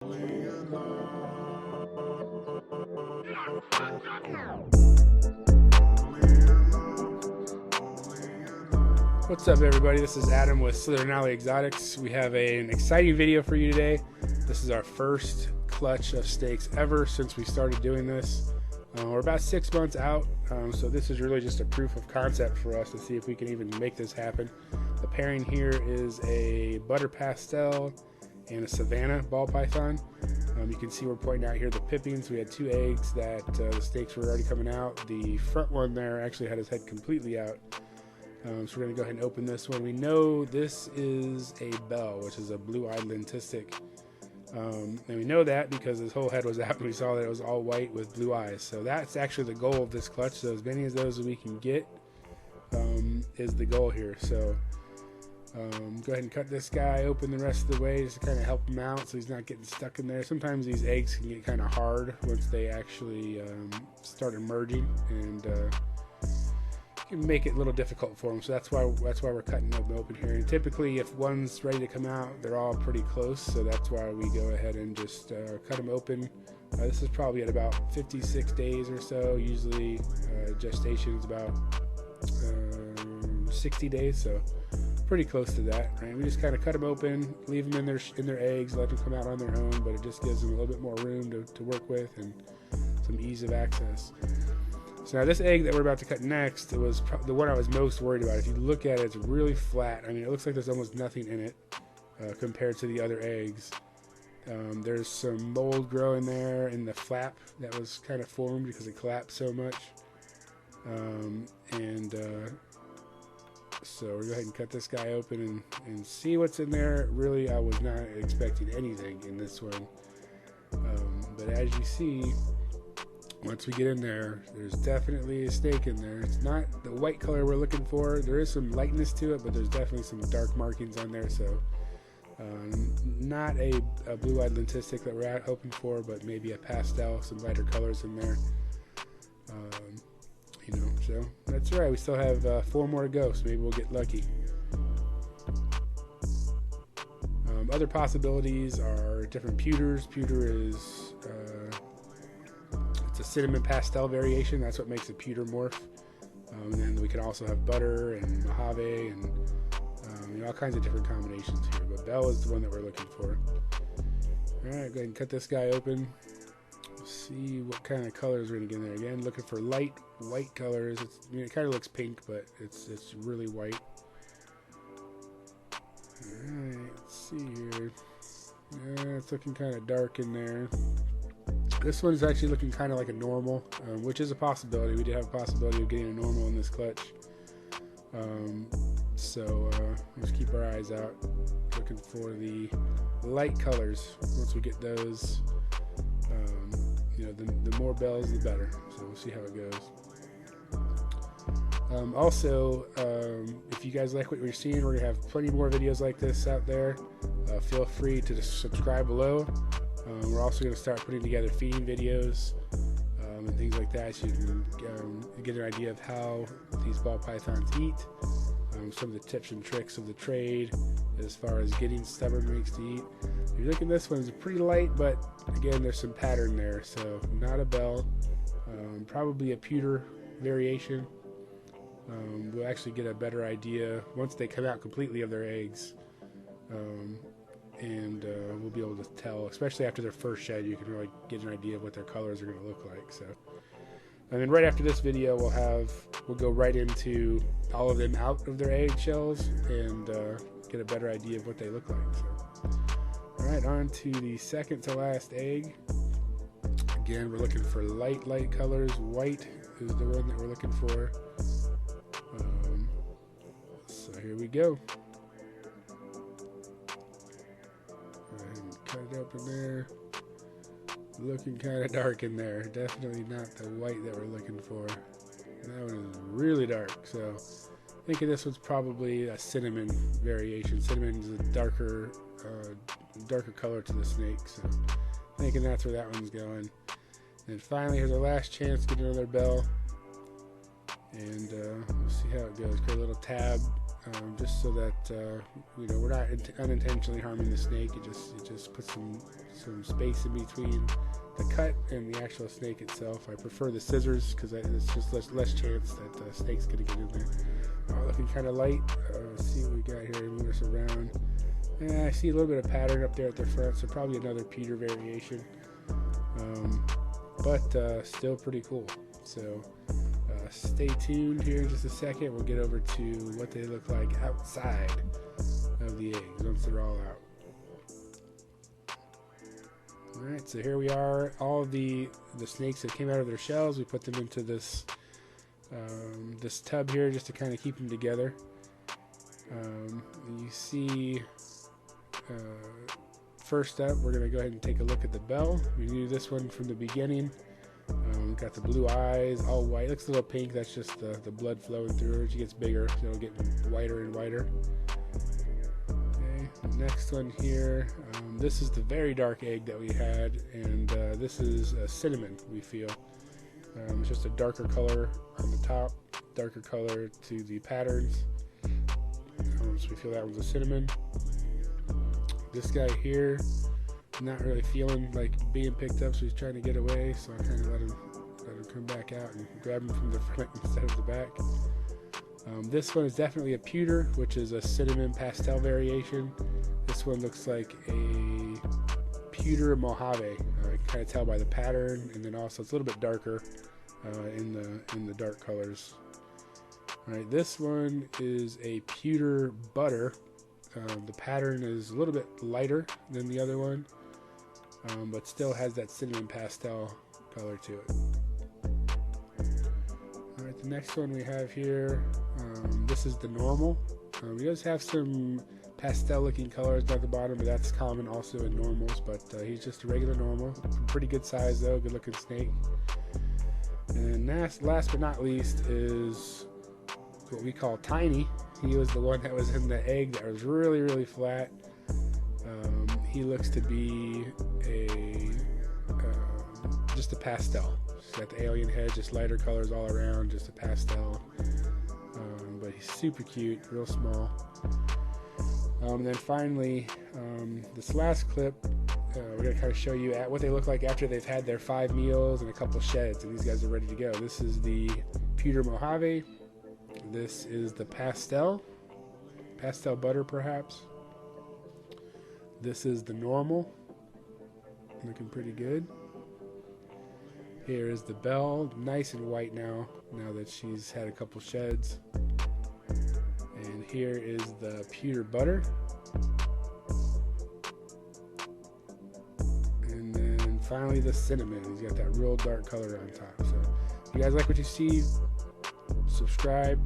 What's up, everybody? This is Adam with Slytherin Alley Exotics. We have an exciting video for you today. This is our first clutch of stakes ever since we started doing this. We're about 6 months out, so this is really just a proof of concept for us to see if we can even make this happen. The pairing here is a butter pastel and a Savannah ball python. You can see we're pointing out here the pippings. We had 2 eggs that the stakes were already coming out. The front one there actually had his head completely out. So we're going to go ahead and open this one. We know this is a bell, which is a blue-eyed lentistic. And we know that because his whole head was out and we saw that it was all white with blue eyes. So that's actually the goal of this clutch. So as many of those as we can get is the goal here. So go ahead and cut this guy open the rest of the way just to kind of help him out so he's not getting stuck in there. Sometimes these eggs can get kind of hard once they actually start emerging, and can make it a little difficult for them. So that's why we're cutting them open here. And typically, if one's ready to come out, they're all pretty close. So that's why we go ahead and just cut them open. This is probably at about 56 days or so. Usually, gestation is about 60 days. So pretty close to that, right? We just kind of cut them open, leave them in their eggs, let them come out on their own, but it just gives them a little bit more room to work with and some ease of access. So now this egg that we're about to cut next, it was the one I was most worried about. If you look at it, it's really flat. I mean, it looks like there's almost nothing in it compared to the other eggs. There's some mold growing there in the flap that was kind of formed because it collapsed so much. So we're going to go ahead and cut this guy open and see what's in there. Really, I was not expecting anything in this one. But as you see, once we get in there, there's definitely a snake in there. It's not the white color we're looking for. There is some lightness to it, but there's definitely some dark markings on there. So not a blue-eyed lentistic that we're hoping for, but maybe a pastel, some lighter colors in there. So that's all right. We still have 4 more to go, so maybe we'll get lucky. Other possibilities are different pewters. Pewter is it's a cinnamon pastel variation. That's what makes a pewter morph. And then we could also have butter and mojave and all kinds of different combinations here. But bell is the one that we're looking for. All right, go ahead and cut this guy open. See what kind of colors we're gonna get in there. Again, looking for light white colors. It kind of looks pink, but it's really white. All right, let's see here. It's looking kind of dark in there. This one's actually looking kind of like a normal, which is a possibility. We did have a possibility of getting a normal in this clutch. So let's keep our eyes out, looking for the light colors. Once we get those, the more bells, the better. So we'll see how it goes. Also, if you guys like what you're seeing, we're going to have plenty more videos like this out there. Feel free to just subscribe below. We're also going to start putting together feeding videos and things like that, so you can get an idea of how these ball pythons eat, some of the tips and tricks of the trade as far as getting stubborn minks to eat. If you look at this one, it's pretty light, but again, there's some pattern there, so not a bell, probably a pewter variation. We'll actually get a better idea once they come out completely of their eggs, and we'll be able to tell, especially after their first shed. You can really get an idea of what their colors are going to look like. So, and then right after this video, we'll go right into all of them out of their egg shells and get a better idea of what they look like. So, all right, on to the second to last egg. Again, we're looking for light colors. White is the one that we're looking for. So here we go. Cut it open there. Looking kind of dark in there. Definitely not the white that we're looking for. That one is really dark. So I think this one's probably a cinnamon variation. Cinnamon is a darker color to the snake. So thinking that's where that one's going. And finally, here's our last chance to get another bell. And we'll see how it goes. Got a little tab just so that we're not unintentionally harming the snake. It just puts some space in between the cut and the actual snake itself. I prefer the scissors because it's just less chance that the snake's gonna get in there. Looking kind of light. Let's see what we got here. Move us around. Yeah, I see a little bit of pattern up there at the front, so probably another pewter variation. But still pretty cool. So stay tuned here in just a second. We'll get over to what they look like outside of the eggs once they're all out. Alright, so here we are. All of the snakes that came out of their shells, we put them into this this tub here just to kind of keep them together. You see, first up, we're going to go ahead and take a look at the bell. We knew this one from the beginning. Got the blue eyes, all white. Looks a little pink. That's just the blood flowing through her. As she gets bigger, it'll get whiter and whiter. Okay, next one here. This is the very dark egg that we had, and this is cinnamon, we feel. It's just a darker color on the top, darker color to the patterns. So we feel that one's a cinnamon. This guy here, not really feeling like being picked up, so he's trying to get away, so I kind of let him come back out and grab him from the front instead of the back. This one is definitely a pewter, which is a cinnamon pastel variation. This one looks like a pewter Mojave. I can kind of tell by the pattern, and then also it's a little bit darker in the dark colors. All right, this one is a pewter butter. The pattern is a little bit lighter than the other one, but still has that cinnamon pastel color to it. All right, the next one we have here, this is the normal. He does have some pastel looking colors down the bottom, but that's common also in normals, but he's just a regular normal. Pretty good size though, good looking snake. And last but not least is what we call Tiny. He was the one that was in the egg that was really, really flat. He looks to be just a pastel. He's got the alien head, just lighter colors all around, just a pastel. But he's super cute, real small. And then finally, this last clip, we're going to kind of show you what they look like after they've had their 5 meals and a couple sheds, and these guys are ready to go. This is the pewter Mojave. This is the pastel butter perhaps. This is the normal, looking pretty good. Here is the bell, nice and white now that she's had a couple sheds. And here is the pewter butter. And then finally the cinnamon. He's got that real dark color on top. So if you guys like what you see, subscribe,